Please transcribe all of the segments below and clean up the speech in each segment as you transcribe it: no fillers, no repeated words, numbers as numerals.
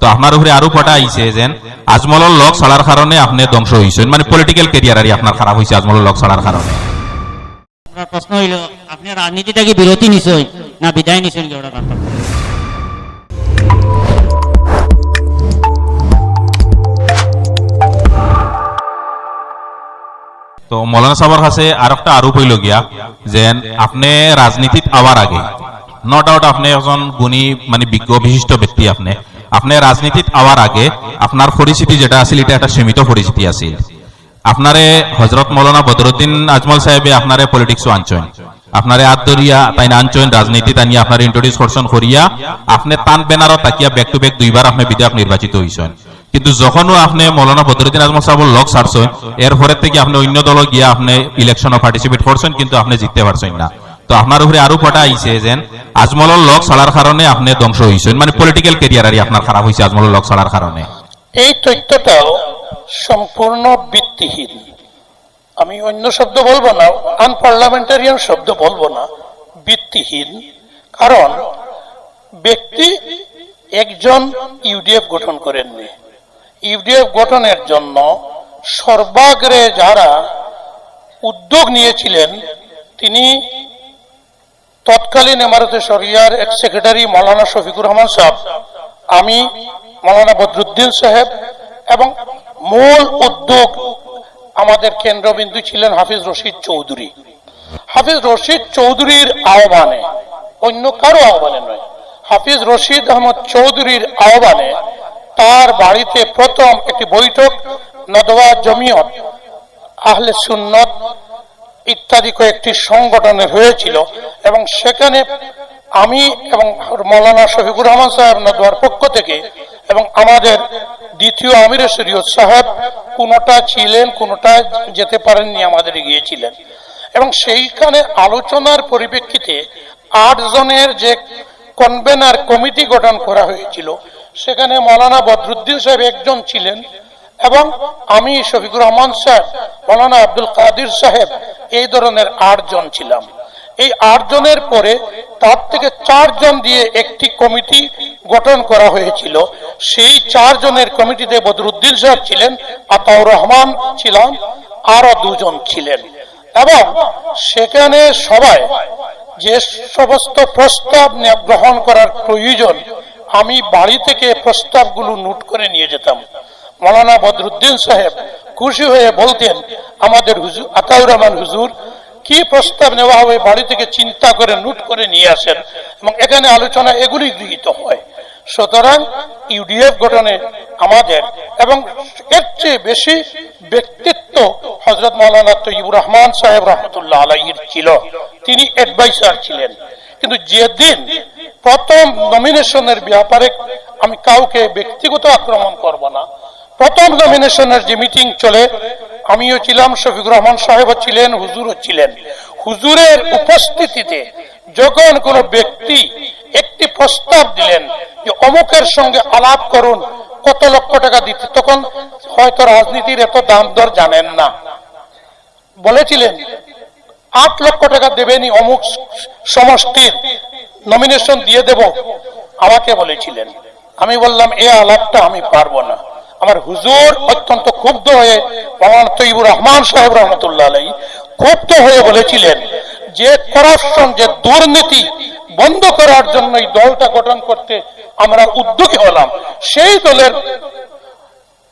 তো আপনার উপরে আরো পটা আইছে যে আজমলের লগ ছাড়ার কারণে আপনি ধ্বংস হয়েছেন, মানে পলিটিক্যাল ক্যারিয়ার আর আপনার খারাপ হয়েছে আজমলের লগ ছাড়ার কারণে। আপনার প্রশ্ন হইল আপনি রাজনীতিটা কি বিরতি নিছেন না বিদায় নিছেন কি ওটা কথা। তো মৌলানা সাহেবের কাছে আর একটা আরোপ হইল গিয়া যে আপনি রাজনীতিত আওয়ার আগে নো ডাউট আপনি একজন গুণী মানে বিজ্ঞ বিশিষ্ট ব্যক্তি, আপনি রাজনীতিত আওয়ার আগে আপনার পরিচিতি যেটা আছিল এটা একটা সীমিত পরিচিতি আছিল। আপনারে হযরত মৌলানা বদরুদ্দিন আজমল সাহেবে আপনারে পলিটিক্স আনছেন, আপনারে আদরিয়া তাই আনছেন রাজনীতি তানিয়া আপনার ইন্ট্রোডিউস করছেন করিয়া আপনি তান বেনারত তাকিয়া ব্যাক টু ব্যাক দুইবার আপনি বিধায়ক নির্বাচিত হয়েছেন। কিন্তু যখনও আপনি মৌলানা বদরুদ্দিন আজমল সাহেবের লগ ছাড়ছেন এরপরের থেকে আপনি অন্য দল গিয়া আপনি ইলেকশনে পার্টিসিপেট করছেন কিন্তু আপনি জিততে পারছেন না। তো আপনার উপরে আরো পটা আইছে যে আজমলের লগ ছাড়ার কারণে আপনি ধ্বংস হয়েছেন, মানে পলিটিক্যাল ক্যারিয়ার আর আপনার খারাপ হয়েছে আজমলের লগ ছাড়ার কারণে। এই তথ্যটাও সম্পূর্ণ ভিত্তিহীন। আমি অন্য শব্দ বলবো না, আনপার্লামেন্টারিয়ান শব্দ বলবো না, ভিত্তিহীন। কারণ ব্যক্তি একজন ইউডিএফ গঠন করেননি। ইউডিএফ গঠনের জন্য সর্বাগ্রে যারা উদ্যোগ নিয়েছিলেন তিনি তৎকালীন এমারতে শরিয়ার এক সেক্রেটারি মৌলানা শফিকুর রহমান সাহেব, আমি মৌলানা বদরুদ্দিন সাহেব, এবং মূল উদ্যোগ আমাদের কেন্দ্রবিন্দু ছিলেন হাফিজ রশিদ চৌধুরী। হাফিজ রশিদ চৌধুরীর আহ্বানে, অন্য কারো আহ্বানে নয়, হাফিজ রশিদ আহমদ চৌধুরীর আহ্বানে তার বাড়িতে প্রথম একটি বৈঠক নদওয়া জমিয়ত আহলে সুন্নত ইত্যাদি কয়েকটি সংগঠনের হয়েছিল এবং সেখানে আমি এবং মৌলানা শফিকুর রহমান সাহেব নদওয়ার পক্ষ থেকে এবং আমাদের দ্বিতীয় আমিরে শরীয়ত সাহেব কোনটা ছিলেন, কোনটা যেতে পারেননি, আমাদের গিয়েছিলেন। এবং সেইখানে আলোচনার পরিপ্রেক্ষিতে 8 জনের যে কনভেনার কমিটি গঠন করা হয়েছিল সেখানে মৌলানা বদরুদ্দিন সাহেব একজন ছিলেন এবং আমি শফিকুর রহমান সাহেব, মৌলানা আব্দুল কাদির সাহেব, এই ধরনের 8 জন ছিলাম। এই 8 জনের পরে তার থেকে 4 জন দিয়ে একটি কমিটি গঠন করা হয়েছিল। সেই 4 জনের কমিটিতে বদরুদ্দিন সাহেব ছিলেন, আতাউর রহমান ছিলেন, আরো 2 জন ছিলেন। এবং সেখানে সবাই যে সমস্ত প্রস্তাব গ্রহণ করার প্রয়োজন আমি বাড়ি থেকে প্রস্তাবগুলো নোট করে নিয়ে যেতাম। মৌলানা বদরুদ্দিন সাহেব খুশি হয়ে বলতেন আমাদের হুজুর আতাউর রহমান হুজুর কি প্রস্তাব নেওয়া হবে বাড়ি থেকে চিন্তা করে নোট করে নিয়ে আসেন এবং এখানে আলোচনা এগুলি গৃহীত হয়। সুতরাং ইউডিএফ গঠনে আমাদের এবং এর চেয়ে বেশি ব্যক্তিত্ব হযরত মাওলানা তৈয়বুর রহমান সাহেব রহমতুল্লাহ আলাইহির ছিল, তিনি অ্যাডভাইসার ছিলেন। কিন্তু যেদিন প্রথম নমিনেশনের ব্যাপারে আমি কাউকে ব্যক্তিগত আক্রমণ করব না, প্রথম নমিনেশনের যে মিটিং চলে আমিও ছিলাম, শফিকুর রহমান সাহেবও ছিলেন, হুজুরও ছিলেন। হুজুরের উপস্থিতিতে যখন কোন ব্যক্তি একটি প্রস্তাব দিলেন যে অমুকের সঙ্গে আলাপ করুন, কত লক্ষ টাকা দিতে, তখন হয়তো রাজনীতির এত দাম দর জানেন না, বলেছিলেন 8 লক্ষ টাকা দেবেনি, অমুক সমষ্টির নমিনেশন দিয়ে দেব, আমাকে বলেছিলেন। আমি বললাম এ আলাপটা আমি পারবো না। আমার হুজুর অত্যন্ত ক্ষুব্ধ হয়ে মাওলানা তৈয়বুর রহমান সাহেব রহমতুল্লাহ আলাইহি ক্ষুব্ধ হয়ে বলেছিলেন যে করাপশন, যে দুর্নীতি বন্ধ করার জন্য এই দলটা গঠন করতে আমরা উদ্যোগী হলাম, সেই দলের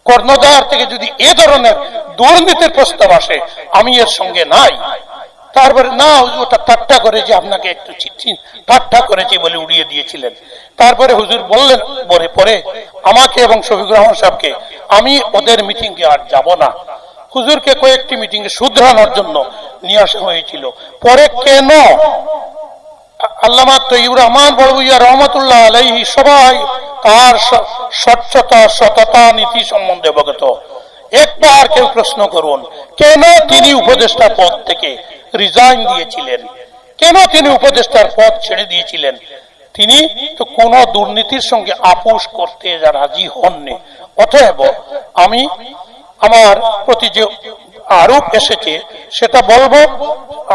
কর্ণধার থেকে যদি এ ধরনের দুর্নীতির প্রস্তাব আসে আমি এর সঙ্গে নাই। তারপরে না ওটা ঠাট্টা করে যে আপনাকে একটু ঠাট্টা করেছি বলে উড়িয়ে দিয়েছিলেন। তারপরে হুজুর বললেন পরে আমাকে এবং শফিকুর রহমান সাহেবকে আমি ওদের মিটিংয়ে আর যাব না। হুজুরকে কয়েকটি মিটিংয়ে শুধরানোর জন্য নিয়ে আসা হয়েছিল। পরে কেন আল্লামা তৈয়বুর রহমান বড়ভূইয়া রহমতুল্লাহ আলাইহি সবাই তার স্বচ্ছতা, সততা, নীতি সম্বন্ধে অবগত। একবার কেউ প্রশ্ন করুন কেন তিনি উপদেষ্টা পদ থেকে রিজাইন দিয়েছিলেন, কেন তিনি উপদেষ্টার পদ ছেড়ে দিয়েছিলেন? তিনি তো কোন দুর্নীতির সঙ্গে আপোষ করতে রাজি হননি। অতএব আমি আমার প্রতি যে আরোপ এসেছে সেটা বলবো,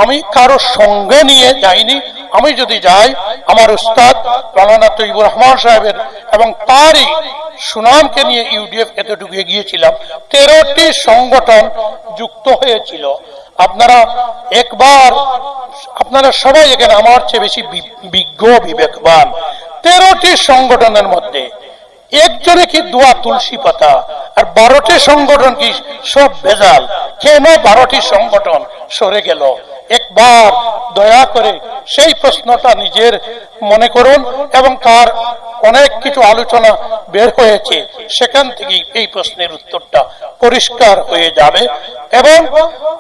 আমি কারো সঙ্গে নিয়ে যাইনি, আমি যদি যাই আমার উস্তাদ মাওলানা তৈবুর রহমান সাহেবের এবং তারই সুনামকে নিয়ে ইউডিএফ এতটুকু এগিয়েছিলাম, 13টি সংগঠন যুক্ত হয়েছিল। আপনারা সবাই এখানে আমার চেয়ে বেশি বিজ্ঞ বিবেকবান। 13টি সংগঠনের মধ্যে একজনে কি দোয়া তুলসী পাতা, আর 12টি সংগঠন কি সব ভেজাল? কেন 12টি সংগঠন সরে গেল? একবার দয়া করে সেই প্রশ্নটা নিজের মনে করুন, এবং তার অনেক কিছু আলোচনা বের হয়েছে, সেখান থেকে এই প্রশ্নের উত্তরটা পরিষ্কার হয়ে যাবে। এবং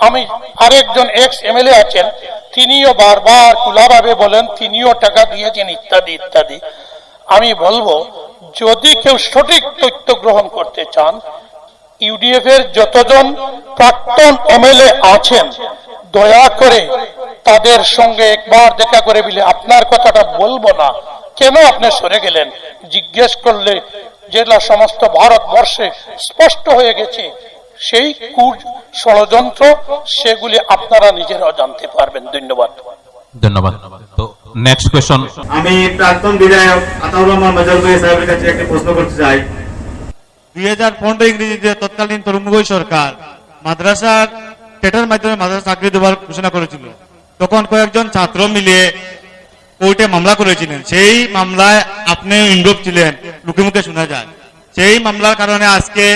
আমি আরেকজন এক্স এমএলএ আছেন, তিনিও বারবার খোলাভাবে বলেন তিনিও টাকা দিয়েছেন ইত্যাদি ইত্যাদি। আমি বলবো, যদি কেউ সঠিক তথ্য গ্রহণ করতে চান, ইউডিএফ এর যতজন প্রাক্তন এমএলএ আছেন দয়া করে তাদের সঙ্গে একবার দেখা করে বলে আপনার কথাটা বলবো না, কেন আপনি সরে গেলেন জিজ্ঞেস করলে যেটা সমস্ত ভারতবর্ষে স্পষ্ট হয়ে গেছে, সেই ষড়যন্ত্র সেগুলি আপনারা নিজেরাও জানতে পারবেন। ধন্যবাদ। ধন্যবাদ। তো নেক্সট কোয়েশ্চন, আমি প্রাক্তন বিধায়ক আতাউর রহমান মাজার ভাই সাহেবের কাছে একটা প্রশ্ন করতে চাই। 2015 ইংরেজিতে তৎকালীন তরুণমুখী সরকার মাদ্রাসার টেটের মাধ্যমে মাদ্রাসা চাকরি দেওয়ার ঘোষণা করেছিল। তখন কয়েকজন ছাত্র মিলে কোর্টে মামলা করেছিলেন। সেই মামলায় আপনি ইনভলভ ছিলেন, মুখে মুখে শোনা যায়। সেই মামলার কারণে আজকে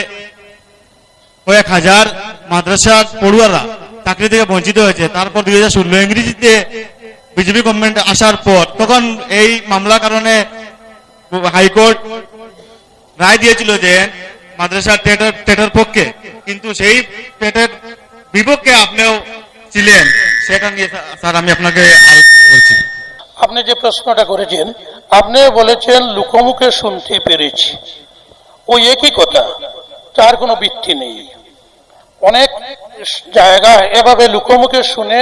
কয়েক হাজার মাদ্রাসার পড়ুয়ারা চাকরি থেকে বঞ্চিত হয়েছে। তারপর 2016 ইংরেজিতে বিজেপি গভর্নমেন্ট আসার পর তখন এই মামলার কারণে হাইকোর্ট রায় দিয়েছিল যে মাদ্রাসা টেটের পক্ষে, কিন্তু সেই টেটের বিপক্ষে আপনিও ছিলেন। সেটা নিয়ে স্যার আমি আপনাকে বলছি। আপনি যে প্রশ্নটা করেছেন, আপনি বলেছেন লোকমুখে শুনতে পেরেছি, ওই একই কথা, তার কোনো ভিত্তি নেই। অনেক জায়গায় এভাবে লোকমুখে শুনে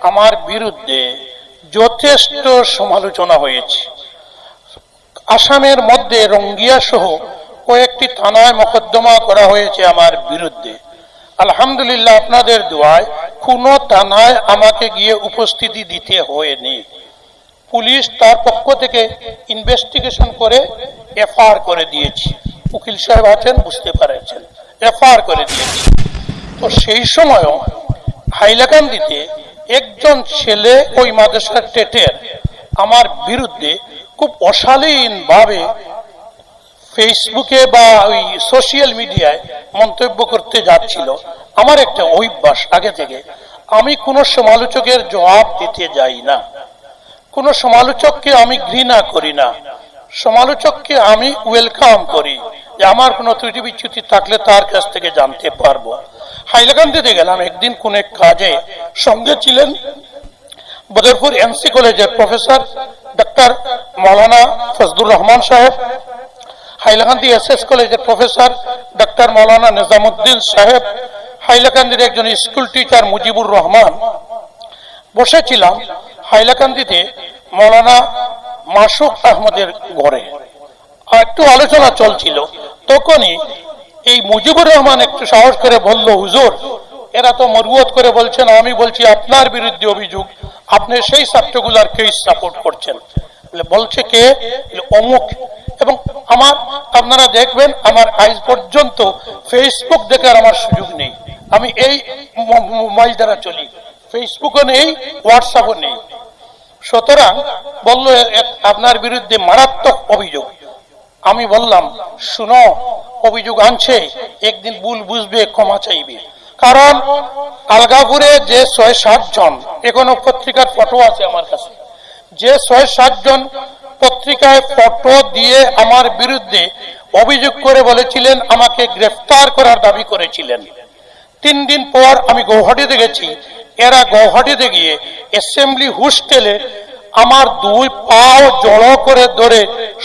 আমার বিরুদ্ধে যথেষ্ট সমালোচনা হয়েছে। আসামের মধ্যে রঙ্গিয়া সহ কয়েকটি থানায় মোকদ্দমা করা হয়েছে আমার বিরুদ্ধে। আলহামদুলিল্লাহ, আপনাদের দোয়ায় কোনো থানায় আমাকে গিয়ে উপস্থিতি দিতে হয়নি। পুলিশ তার পক্ষ থেকে ইনভেস্টিগেশন করে এফআইআর করে দিয়েছি। উকিল সাহেব আছেন, বুঝতে পারছেন, এফআইআর করে দিয়েছি। তো সেই সময়ও হাইলাকান্দিতে একজন ছেলে ওই মাদ্রাসার টেটের আমার বিরুদ্ধে খুব অশালীন ভাবে ফেসবুকে বা ওই সোশ্যাল মিডিয়ায় মন্তব্য করতে যাচ্ছিল। আমার একটা অভ্যাস আগে থেকে, আমি কোনো সমালোচকের জবাব দিতে যাই না, কোনো সমালোচককে আমি ঘৃণা করি না, সমালোচককে আমি ওয়েলকাম করি, যে আমার কোনো ত্রুটি বিচ্যুতি থাকলে তার কাছ থেকে জানতে পারবো। হাইলাকান্দিতে গেলাম একদিন কোন এক কাজে, সঙ্গে ছিলেন বদরপুর এনসি কলেজের প্রফেসর ডক্টর মৌলানা ফজলুর রহমান সাহেব, হাইলাকান্দি এসএস কলেজের প্রফেসর ডক্টর মৌলানা নিজামুদ্দিন সাহেব, হাইলাকান্দির একজন স্কুল টিচার মুজিবুর রহমান। বসেছিলাম হাইলাকান্দিতে মৌলানা মাসুক আহমদের ঘরে, একটু আলোচনা চলছিল। তখনই এই মুজিবুর রহমান একটু সাহস করে বলল, হুজুর এরা তো মরুয়ত করে বলছেন, আমি বলছি আপনার বিরুদ্ধে অভিযোগ, আপনি সেই ছাত্রগুলার কেস সাপোর্ট করছেন। বলছে কে? অমুক। এবং আপনারা দেখবেন আমার আজ পর্যন্ত ফেসবুক দেখার আমার সুযোগ নেই, আমি এই মোবাইল দ্বারা চলি, ফেসবুকও নেই, হোয়াটসঅ্যাপও নেই। সুতরাং বলল আপনার বিরুদ্ধে মারাত্মক অভিযোগ। আমি বললাম, শুনো, অভিযোগ আনছে, একদিন ভুল বুঝবে, ক্ষমা চাইবে। কারণ আলগাপুরে যে ৬-৭ জন, এখনো পত্রিকার ফটো আছে আমার কাছে, যে ৬-৭ জন পত্রিকায় ফটো দিয়ে আমার বিরুদ্ধে অভিযোগ করে বলেছিলেন, আমাকে গ্রেফতার করার দাবি করেছিলেন। ৩ দিন পর আমি গৌহাটিতে গেছি, এরা গৌহাটিতে গিয়ে অ্যাসেম্বলি হোস্টেলে আমার 2 পাও জড়ো করে ধরে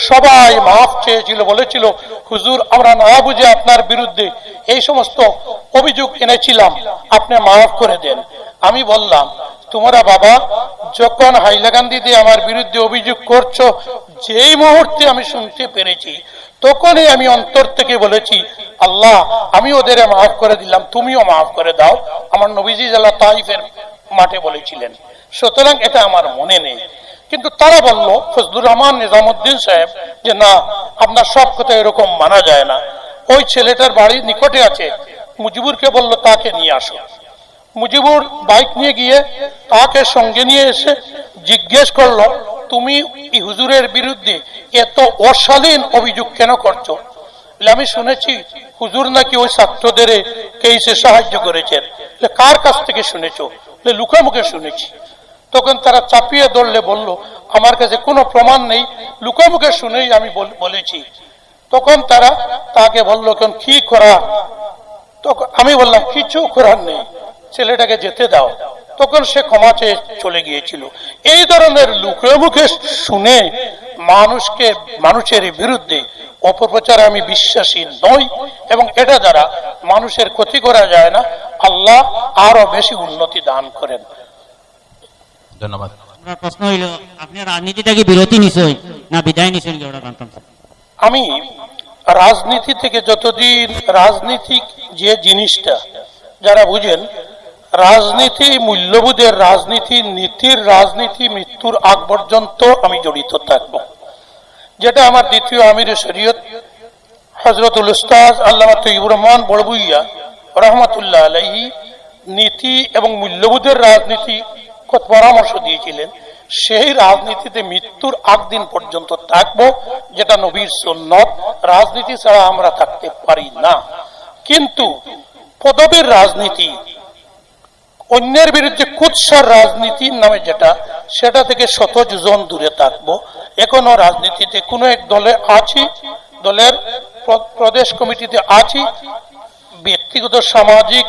সবাই মাফ চেয়েছিল, বলেছিল হুজুর আমরা না বুঝে আপনার বিরুদ্ধে এই সমস্ত অভিযোগ এনেছিলাম, আপনি মাফ করে দেন। আমি বললাম, তোমরা বাবা যখন হাইলাকান্দিতে আমার বিরুদ্ধে অভিযোগ করছো, যেই মুহূর্তে আমি শুনতে পেরেছি তখনই আমি অন্তর থেকে বলেছি, আল্লাহ আমি ওদের মাফ করে দিলাম, তুমিও মাফ করে দাও। আমার নবীজি আল্লাহ তাইফের মাঠে বলেছিলেন। সুতরাং এটা আমার মনে নেই। কিন্তু তারা বলল, ফজলুর রহমান নিজামুদ্দিন সাহেব, যে না, আপনার সব কথা এরকম মানা যায় না। ওই ছেলেটার বাড়ি নিকটে আছে, মুজিবুরকে বলল তাকে নিয়ে আসো। মুজিবুর বাইক নিয়ে গিয়ে তাকে সঙ্গে নিয়ে এসে জিজ্ঞেস করলো, তুমি এই হুজুরের বিরুদ্ধে এত অশালীন অভিযোগ কেন করছো? আমি শুনেছি হুজুর নাকি ওই ছাত্রদের কেসে সাহায্য করেছেন। কার কাছ থেকে শুনেছো? লুকামুখে শুনেছি। তখন তারা চাপিয়ে ধরলে বলল, আমার কাছে কোনো প্রমাণ নেই, লুকামুখে শুনেই আমি বলেছি। তখন তারা তাকে বলল, কেন কি করা? তখন আমি বললাম, কিছু করার নেই, ছেলেটাকে যেতে দাও। তখন সে ক্ষমা চেয়ে চলে গিয়েছিল। এই ধরনের লুকামুখে শুনে মানুষের বিরুদ্ধে অপপ্রচারে আমি বিশ্বাসী নই, এবং এটা দ্বারা মানুষের ক্ষতি করা যায় না। আল্লাহ আরো বেশি উন্নতি দান করেন। ধন্যবাদ। আপনার প্রশ্ন হইল, আপনি রাজনীতিটা কি বিরতি নিছেন না বিদায় নিছেন কি ওটা জানতাম স্যার। আমি রাজনীতি থেকে যতদিন, রাজনীতিক যে জিনিসটা যারা বুঝেন, রাজনীতি মূল্যবোধের রাজনীতি, নীতির রাজনীতি, মৃত্যুর আগ পর্যন্ত আমি জড়িত থাকবো। যেটা আমার দ্বিতীয় আমিরে শরীয়ত হযরতুল উস্তাদ আল্লামা তৈয়বুর রহমান বড়ভূইয়া রহমাতুল্লাহ আলাইহি নীতি এবং মূল্যবোধের রাজনীতি পরামর্শ দিয়েছিলেন। সেই রাজনীতিতে মৃত্যুর আগ দিন পর্যন্ত থাকবো, যেটা নবীর সুন্নত। রাজনীতি ছাড়া আমরা থাকতে পারি না। কিন্তু পদবীর রাজনীতি, অন্যের বিরুদ্ধে কুৎসার রাজনীতি নামে যেটা, সেটা থেকে শত যোজন দূরে থাকবো। এখনো রাজনীতিতে কোনো এক দলে আছি, দলের প্রদেশ কমিটিতে আছি, ব্যক্তিগত সামাজিক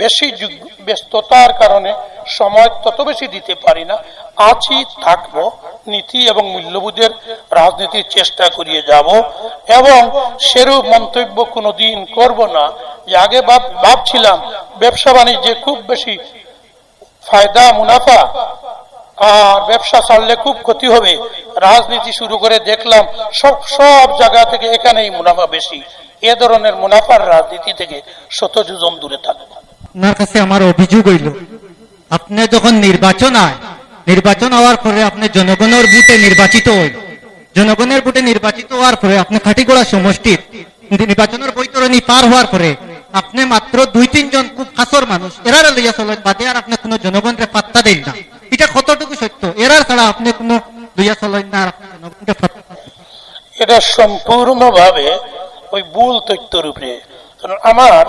বেশি ব্যস্ততার কারণে সময় তত বেশি দিতে পারি না। আছি, থাকবো, নীতি এবং মূল্যবোধের রাজনীতির চেষ্টা করিয়ে যাব, এবং সেরূপ মন্তব্য কোনোদিন করব না যে আগে ভাবছিলাম ব্যবসা বাণিজ্যে খুব বেশি ফায়দা, মুনাফা, আর ব্যবসা ছাড়লে খুব ক্ষতি হবে। রাজনীতি শুরু করে দেখলাম সব জায়গা থেকে এখানেই মুনাফা বেশি। এ ধরনের মুনাফার রাজনীতি থেকে শত যোজন দূরে থাকবো। আপনার কাছে আমার অভিযোগ হইল, আপনি যখন নির্বাচন হওয়ার পরে আপনি জনগণের ভোটে নির্বাচিত হইল, জনগণের ভোটে নির্বাচিত হওয়ার পরে আপনি খাটিগোড়া সমষ্টির নির্বাচনের বৈতরণী পার হওয়ার পরে আপনি মাত্র 2-3 জন খুব খাসর মানুষ এরার লইয়া চলেন, বাদে আর আপনি কোনো জনগণের পাত্তা দেন না। এটা কতটুকু সত্য? এরার ছাড়া আপনি কোনো লইয়া চলেন না, জনগণকে পাত্তা দেন? এটা সম্পূর্ণভাবে ওই ভুল তথ্যের উপরে। আমার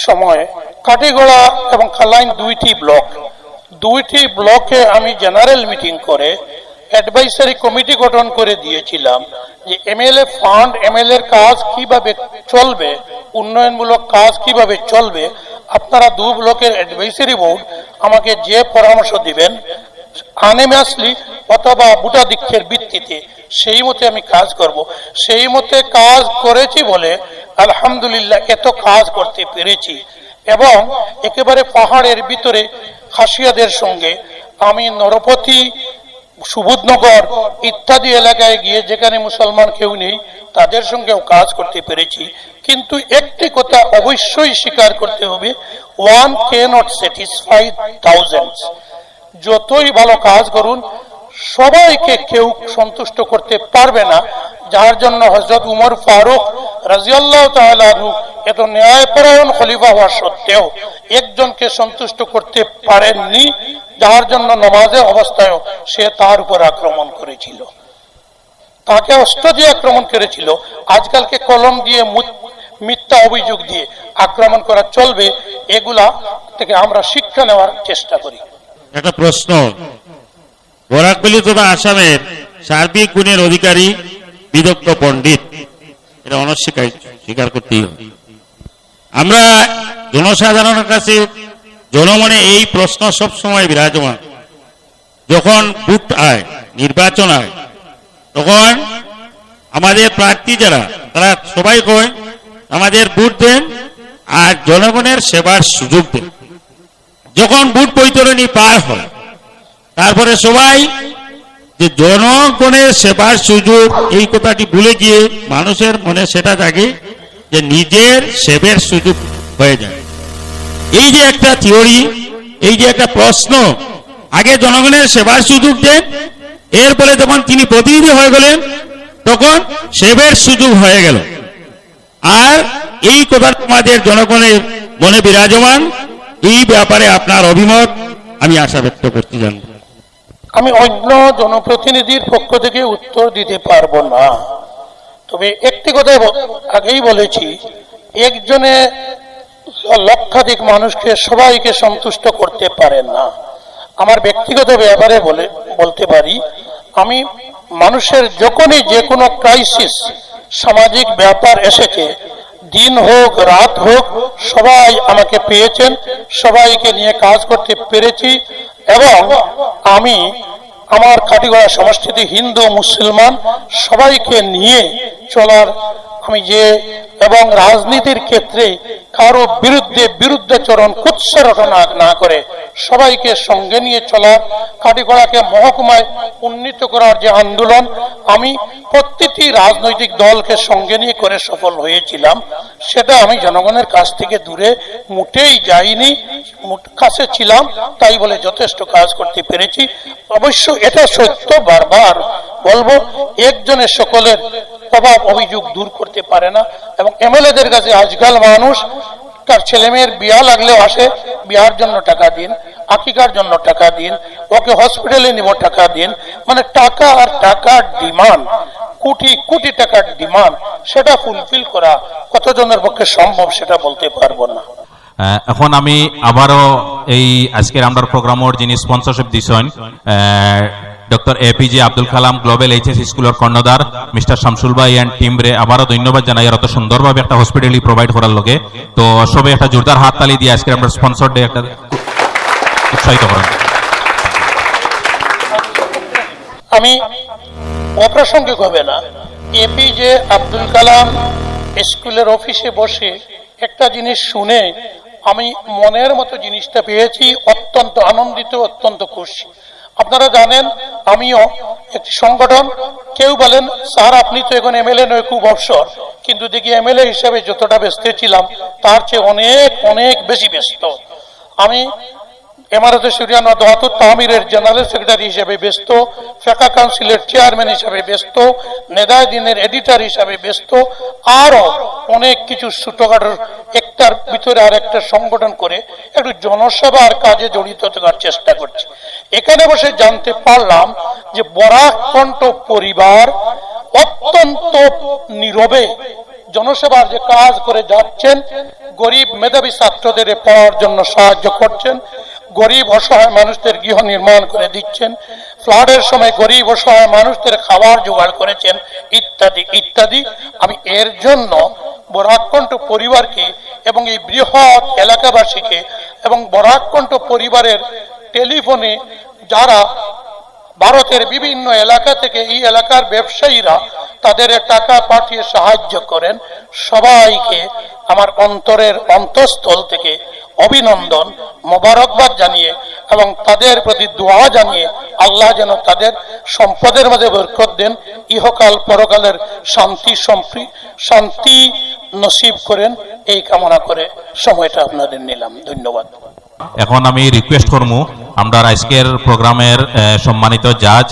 সময় কাটিগড়া এবং খালাইন দুইটি ব্লকে আমি জেনারেল মিটিং করে অ্যাডভাইসারি কমিটি গঠন করে দিয়েছিলাম যে এমএলএ ফান্ড, এমএলএর কাজ কিভাবে চলবে, উন্নয়নমূলক কাজ কিভাবে চলবে। আপনারা 2 ব্লকের অ্যাডভাইসারি বোর্ড আমাকে যে পরামর্শ দিবেন আনএমাসলি অথবা ভোটাধিক্যের ভিত্তিতে, সেই মতে আমি কাজ করব। সেই মতে কাজ করেছি বলে আলহামদুলিল্লাহ এত কাজ করতে পেরেছি। এবং একেবারে পাহাড়ের ভিতরে খাসিয়াদের সঙ্গে আমি নরপতি, সুবোধনগর ইত্যাদি এলাকায় গিয়ে, যেখানে মুসলমান কেউ নেই, তাদের সঙ্গেও কাজ করতে পেরেছি। কিন্তু একটি কথা অবশ্যই স্বীকার করতে হবে, 1 cannot satisfy thousands। যতই ভালো কাজ করুন, সবাইকে কেউ সন্তুষ্ট করতে পারবে না। যার জন্য হযরত উমর ফারুক রাদিয়াল্লাহু তাআলা আনহু এত ন্যায়পরায়ণ খলিফা হওয়া সত্ত্বেও একজনকে সন্তুষ্ট করতে পারেননি, যার জন্য নামাজের অবস্থায়ও সে তার উপর আক্রমণ করেছিল, তাকে অস্ত্র দিয়ে আক্রমণ করেছিল। আজকালকে কলম দিয়ে, মিথ্যা অভিযোগ দিয়ে আক্রমণ করা চলবে, এগুলা থেকে আমরা শিক্ষা নেওয়ার চেষ্টা করি। একটা প্রশ্ন, বরাকবলী তথা আসামের সার্বিক গুণের অধিকারী বিদগ্ধ পণ্ডিত, এটা অনস্বীকার স্বীকার করতেই হবে। আমরা জনসাধারণের কাছে, জনমনে এই প্রশ্ন সব সময় বিরাজমান। যখন ভোট আয়, নির্বাচন আয়, তখন আমাদের প্রার্থী যারা, তারা সবাই কয় আমাদের ভোট দেন আর জনগণের সেবার সুযোগ দেন। যখন ভোট বৈতরণী পার হয়, তারপরে সবাই যে জনগণের সেবার সুযোগ, এই কথাটি ভুলে গিয়ে মানুষের মনে সেটা জাগে যে নিজের সেবের সুযোগ হয়ে যায়। এই যে একটা থিওরি, এই যে একটা প্রশ্ন, আগে জনগণের সেবার সুযোগ দেন, এরপরে যখন তিনি প্রতিনিধি হয়ে গেলেন তখন সেবের সুযোগ হয়ে গেল। আর এই কথাটা আমাদের জনগণের মনে বিরাজমান। এই ব্যাপারে আপনার অভিমত আমি আশা ব্যক্ত করতে জানি। আমি অন্য জনপ্রতিনিধির পক্ষ থেকে উত্তর দিতে পারবো না, তবে একটি কথা আগেই বলেছি, একজনে লক্ষাধিক মানুষকে সবাইকে সন্তুষ্ট করতে পারে না। আমার ব্যক্তিগত ব্যাপারে বলতে পারি, আমি মানুষের যখনই যে কোনো ক্রাইসিস সামাজিক ব্যাপার এসেছে, দিন হোক রাত হোক, সবাই আমাকে পেয়েছেন, সবাইকে নিয়ে কাজ করতে পেরেছি। এবং আমি আমার কাটিগড়া সমষ্টিতে হিন্দু মুসলমান সবাইকে নিয়ে চলার এবং রাজনীতির ক্ষেত্রে কারো বিরুদ্ধাচরণ কুৎসারটনা না করে সবাইকে সঙ্গে নিয়ে চলার, কাটিগড়াকে মহকুমায় উন্নীত করার যে আন্দোলন আমি প্রতিটি রাজনৈতিক দলকে সঙ্গে নিয়ে করে সফল হয়েছিলাম, সেটা আমি জনগণের কাছ থেকে দূরে মোটেই যাইনি, কাছে ছিলাম, তাই বলে যথেষ্ট কাজ করতে পেরেছি। অবশ্য এটা সত্য, বারবার বলবো, একজনের সকলের অভাব অভিযোগ দূর করতে পারে না। এবং এমএলএদের কাছে আজকাল মানুষ তার ছেলে মেয়ের বিয়া লাগলেও আসে, বিয়ার জন্য টাকা দিন, আকিকার জন্য টাকা দিন, ওকে হসপিটালে নিব টাকা দিন, মানে টাকা আর টাকার ডিমান্ড, কোটি কোটি টাকার ডিমান্ড, সেটা ফুলফিল করা কতজনের পক্ষে সম্ভব সেটা বলতে পারবো না। এখন আমি আবারও এই আজকের আমরা প্রোগ্রামের যিনি স্পন্সরশিপ দিছেন doctor APJ Abdul Kalam global HS স্কুলের কর্ণধার মিস্টার শামসুল ভাই এন্ড টিমরে আবারও ধন্যবাদ জানাই আর অত সুন্দরভাবে একটা হসপিটালি প্রোভাইড করার লগে। তো সবাই একটা জোরদার হাততালি দিয়ে আজকে আমরা স্পন্সর ডে একটা উৎসাহিত করেন। আমি অপ্রাসঙ্গিক হবে না, এপিজে আব্দুল কালাম স্কুলের অফিসে বসে একটা জিনিস শুনে আমি মনের মতো জিনিসটা পেয়েছি, অত্যন্ত আনন্দিত, অত্যন্ত খুশি। আপনারা জানেন আমিও একটি সংগঠন, কেউ বলেন স্যার আপনি তো এখন এমএলএ নয়, খুব অবসর, কিন্তু দেখি এমএলএ হিসেবে যতটা ব্যস্ত ছিলাম তার চেয়ে অনেক অনেক বেশি ব্যস্ত। আমি এমারতে শরিয়ানা দোয়াতুত তামিরের জেনারেল সেক্রেটারি হিসেবে ব্যস্ত, ফেকা কাউন্সিলের চেয়ারম্যান হিসেবে ব্যস্ত, নেদায় দিনের এডিটর হিসেবে ব্যস্ত, আরো অনেক কিছু ছোটখাটো একটার ভিতরে আর একটা সংগঠন করে একটু জনসেবার কাজে জড়িত থাকার চেষ্টা করছি। এখানে বসে জানতে পারলাম যে বরাকণ্ঠ পরিবার অত্যন্ত নীরবে জনসেবার যে কাজ করে যাচ্ছেন, গরিব মেধাবী ছাত্রদের পড়ার জন্য সাহায্য করছেন, গরিব অসহায় মানুষদের গৃহ নির্মাণ করে দিচ্ছেন, ফ্লাডের সময় গরিব অসহায় মানুষদের খাবার জোগাড় করেছেন, ইত্যাদি ইত্যাদি। আমি এর জন্য বরাকণ্ঠ পরিবারকে এবং এই বৃহৎ এলাকাবাসীকে এবং বরাকণ্ঠ পরিবারের টেলিফোনে যারা ভারতের বিভিন্ন এলাকা থেকে এই এলাকার ব্যবসায়ীরা তাদের টাকা পাঠিয়ে সাহায্য করেন, সবাইকে আমার অন্তরের অন্তঃস্থল থেকে অভিনন্দন, মোবারকবাদ জানিয়ে এবং তাদের প্রতি দোয়া জানিয়ে আল্লাহ যেন তাদের সম্পদের মাঝে বরকত দেন, ইহকাল পরকালের শান্তি নসিব করেন, এই কামনা করে সময়টা আপনাদের নিলাম। ধন্যবাদ। এখন আমি রিকোয়েস্ট করবো আমরা আজকের প্রোগ্রামের সম্মানিত জাজ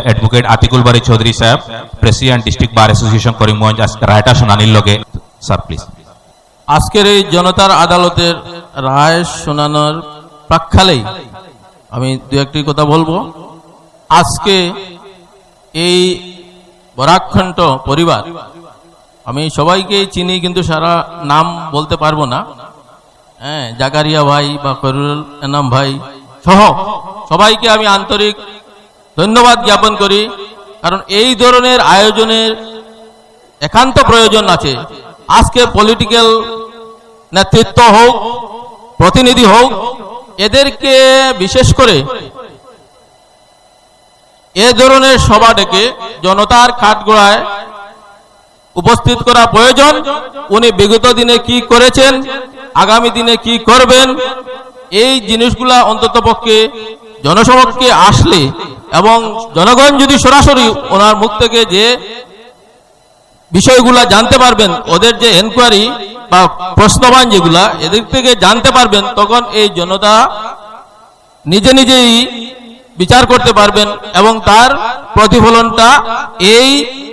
অ্যাডভোকেট আতিকুল বাড়ি চৌধুরী সাহেব, president district bar association Karimganj, রায়টা শুনানির লগে। Sir please. আজকের এই জনতার আদালতের রায় শোনানোর প্রাক্কালেই আমি দু একটি কথা বলবো। আজকে এই বরাকণ্ঠ পরিবার, আমি সবাইকে চিনি কিন্তু সারা নাম বলতে পারবো না, হ্যাঁ, জাকারিয়া ভাই বা ফরুল এনাম ভাই সহ সবাইকে আমি আন্তরিক ধন্যবাদ জ্ঞাপন করি, কারণ এই ধরনের আয়োজনের একান্ত প্রয়োজন আছে। আজকে পলিটিক্যাল নেতৃত্ব হোক, প্রতিনিধি হোক, এদেরকে বিশেষ করে এ ধরনের সভা ডেকে জনতার কাঠগড়ায় উপস্থিত করা প্রয়োজন। উনি বিগত দিনে কি করেছেন, আগামী দিনে কি করবেন, এই জিনিসগুলা অন্তত পক্ষে জনসমক্ষে আসলে এবং জনগণ যদি সরাসরি ওনার মুখ থেকে যে বিষয়গুলা জানতে পারবেন, ওদের যে এনকোয়ারি বা প্রশ্নবান যেগুলা এদের থেকে জানতে পারবেন, তখন এই জনতা নিজে নিজেই বিচার করতে পারবেন এবং তার প্রতিফলনটা এই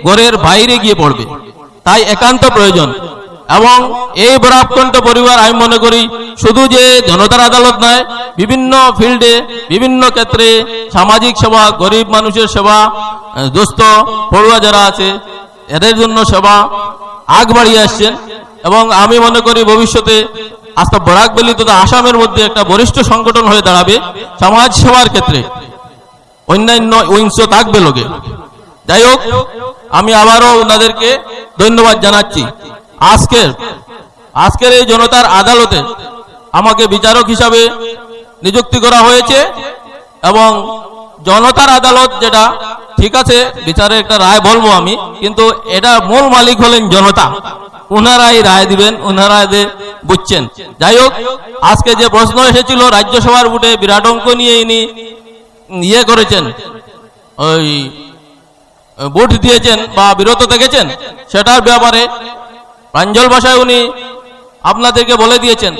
ঘরের বাইরে গিয়ে পড়বে, তাই একান্ত প্রয়োজন। এবং এই বরাবকণ্ঠ পরিবার আমি মনে করি শুধু যে জনতার আদালত নয়, বিভিন্ন ফিল্ডে বিভিন্ন ক্ষেত্রে সামাজিক সেবা, গরিব মানুষের সেবা, দুস্থ পড়ুয়া যারা আছে এদের জন্য সেবা আগ বাড়িয়ে আসছেন। এবং আমি মনে করি ভবিষ্যতে আস্থা বরাক ভ্যালি তথা আসামের মধ্যে একটা বরিষ্ঠ সংগঠন হয়ে দাঁড়াবে সমাজ সেবার ক্ষেত্রে, অন্যান্য উইংস থাকবে লোকে। যাই হোক, আমি আবারও ওনাদেরকে ধন্যবাদ জানাচ্ছি। আজকের এই জনতার আদালতে আমাকে বিচারক হিসাবে নিযুক্তি করা হয়েছে এবং জনতার আদালত যেটা ঠিক আছে, বিচারে একটা রায় বলবো আমি, কিন্তু এটা মূল মালিক হলেন জনতা, ওনারাই রায় দিবেন, ওনারা বুঝছেন। যাই হোক, আজকে যে প্রশ্ন এসেছিল রাজ্যসভার ভোটে বিরাট অঙ্ক নিয়ে ইনি ইয়ে করেছেন, ওই ভোট দিয়েছেন বা বিরত থেকেছেন, সেটার ব্যাপারে প্রাঞ্জল ভাষায় উনি আপনাদেরকে বলে দিয়েছেন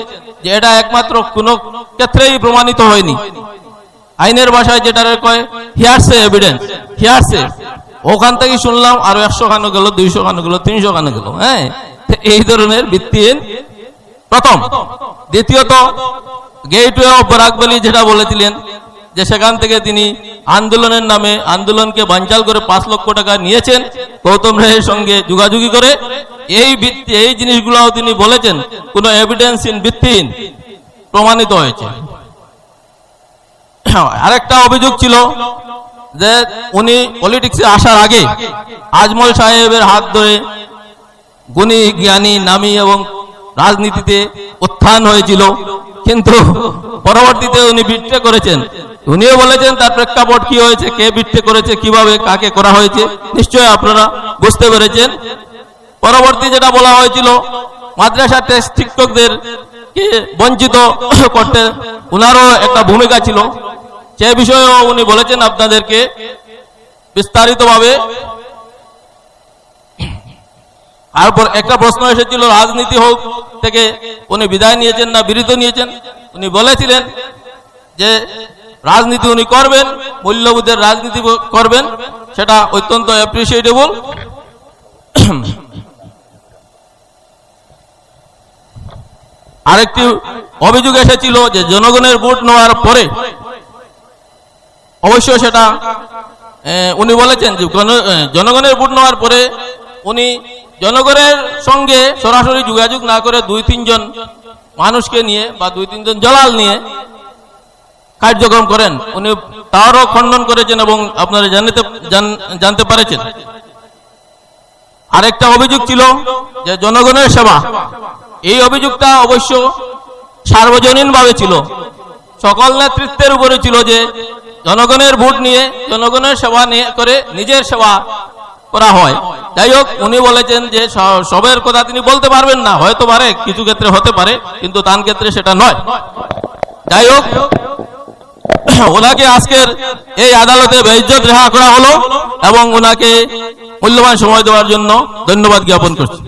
যে এটা একমাত্র কোনো ক্ষেত্রেই প্রমাণিত হয়নি। আইনের ভাষায় যেটা কয় হিয়ারসে এভিডেন্স, হিয়ারসে, ওখান থেকে শুনলাম আরো 100 খানো গেল, 200 খানো গেল, 300 খানো গেল। হ্যাঁ, এই ধরনের ভিত্তিহীন প্রথম। দ্বিতীয়ত, গেটওয়ে অফ বরাক ভ্যালি যেটা বলেছিলেন যে সেখান থেকে তিনি আন্দোলনের নামে আন্দোলনকে বানচাল করে 5 লক্ষ টাকা নিয়েছেন গৌতম রায়ের সঙ্গে যোগাযোগী করে, এই জিনিসগুলোও তিনি বলেছেন কোন এভিডেন্সহীন, ভিত্তিহীন প্রমাণিত হয়েছে। আরেকটা অভিযোগ ছিল যে উনি পলিটিক্সে আসার আগে আজমল সাহেবের হাত ধরে গুণী জ্ঞানী নামী এবং রাজনীতিতে উত্থান হয়েছিল, কিন্তু পরবর্তীতে উনি বিট্রে করেছেন। উনিও বলেছেন তার প্রেক্ষাপট কি হয়েছে, কে বিট্রে করেছে, কিভাবে কাকে করা হয়েছে, নিশ্চয়ই আপনারা বুঝতে পেরেছেন। পরবর্তী যেটা বলা হয়েছিল মাদ্রাসা টেস্ট শিক্ষকদের কে বঞ্চিত করতে উনারও একটা ভূমিকা ছিল, সে বিষয়েও উনি বলেছেন আপনাদেরকে বিস্তারিতভাবে। তারপর একটা প্রশ্ন এসেছিল রাজনীতি হোক থেকে উনি বিদায় নিয়েছেন না বিরত নিয়েছেন। উনি বলেছিলেন যে রাজনীতি উনি করবেন, মূল্যবোধের রাজনীতি করবেন, সেটা অত্যন্ত অ্যাপ্রিসিয়েটেবল। আরেকটি অভিযোগ এসেছিল যে জনগণের ভোট নেওয়ার পরে, অবশ্য সেটা উনি বলেছেন যে জনগণের ভোট নেওয়ার পরে উনি জনগণের সঙ্গে সরাসরি যোগাযোগ না করে 2-3 জন মানুষকে নিয়ে বা 2-3 জন জলাল নিয়ে কার্যক্রম করেন, উনি তারও খণ্ডন করেছেন এবং আপনারা জানতে পারেছেন। আরেকটা অভিযোগ ছিল যে জনগণের সেবা, এই অভিযোগটা অবশ্য সার্বজনীন ভাবে ছিল, সকল নেতৃত্বের উপরে ছিল যে জনগণের ভোট নিয়ে জনগণের সেবা নিয়ে করে নিজের সেবা করা হয়। যাই হোক, উনি বলেছেন যে সবের কথা তিনি বলতে পারবেন না, হয়তো পারে, কিছু ক্ষেত্রে হতে পারে, কিন্তু তার ক্ষেত্রে সেটা নয়। যাই হোক, ওনাকে আজকের এই আদালতে বেইজ্জত রেহা করা হলো এবং ওনাকে মূল্যবান সময় দেওয়ার জন্য ধন্যবাদ জ্ঞাপন করছি।